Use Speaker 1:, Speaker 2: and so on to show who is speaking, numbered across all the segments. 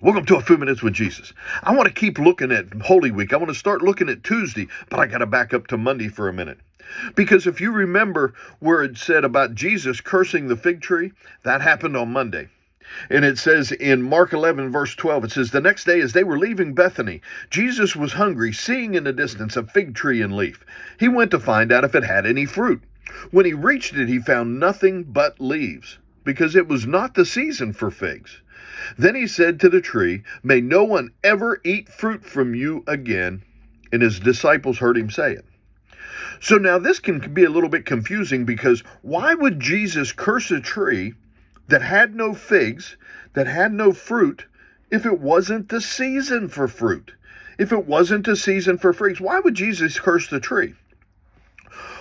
Speaker 1: Welcome to A Few Minutes with Jesus. I want to keep looking at Holy Week. I want to start looking at Tuesday, but I got to back up to Monday for a minute. Because if you remember where it said about Jesus cursing the fig tree, that happened on Monday. And it says in Mark 11, verse 12, it says, "The next day as they were leaving Bethany, Jesus was hungry, seeing in the distance a fig tree in leaf. He went to find out if it had any fruit. When he reached it, he found nothing but leaves, because it was not the season for figs. Then he said to the tree, 'May no one ever eat fruit from you again.' And his disciples heard him say it." So now this can be a little bit confusing, because why would Jesus curse a tree that had no figs, that had no fruit, if it wasn't the season for fruit? If it wasn't a season for figs, why would Jesus curse the tree?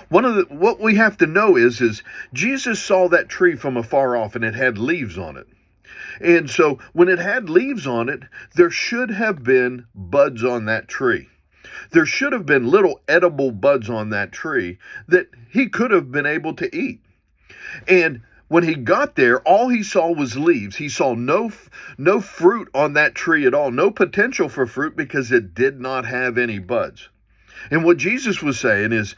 Speaker 1: What we have to know is Jesus saw that tree from afar off, and it had leaves on it. And so when it had leaves on it, there should have been buds on that tree. There should have been little edible buds on that tree that he could have been able to eat. And when he got there, all he saw was leaves. He saw no fruit on that tree at all, no potential for fruit, because it did not have any buds. And what Jesus was saying is,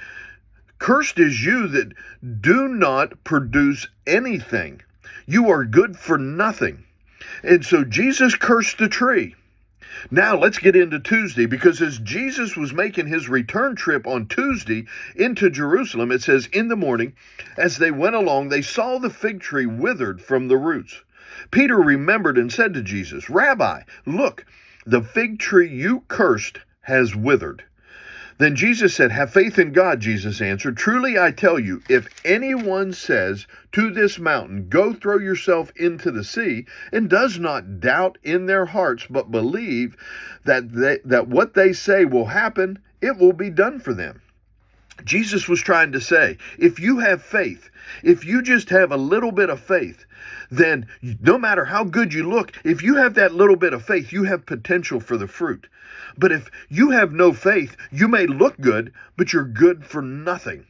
Speaker 1: "Cursed is you that do not produce anything. You are good for nothing." And so Jesus cursed the tree. Now let's get into Tuesday, because as Jesus was making his return trip on Tuesday into Jerusalem, it says, "In the morning, as they went along, they saw the fig tree withered from the roots. Peter remembered and said to Jesus, 'Rabbi, look, the fig tree you cursed has withered.' Then Jesus said, 'Have faith in God,' Jesus answered. 'Truly I tell you, if anyone says to this mountain, go throw yourself into the sea, and does not doubt in their hearts, but believe that what they say will happen, it will be done for them.'" Jesus was trying to say, if you have faith, if you just have a little bit of faith, then no matter how good you look, if you have that little bit of faith, you have potential for the fruit. But if you have no faith, you may look good, but you're good for nothing.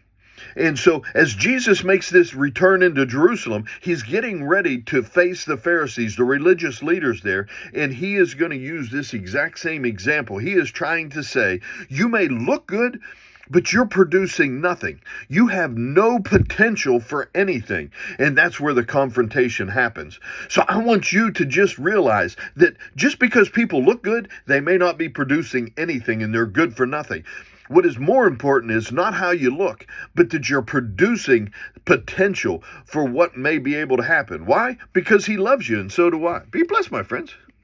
Speaker 1: And so as Jesus makes this return into Jerusalem, he's getting ready to face the Pharisees, the religious leaders there, and he is going to use this exact same example. He is trying to say, you may look good, but you're producing nothing. You have no potential for anything. And that's where the confrontation happens. So I want you to just realize that just because people look good, they may not be producing anything, and they're good for nothing. What is more important is not how you look, but that you're producing potential for what may be able to happen. Why? Because he loves you, and so do I. Be blessed, my friends.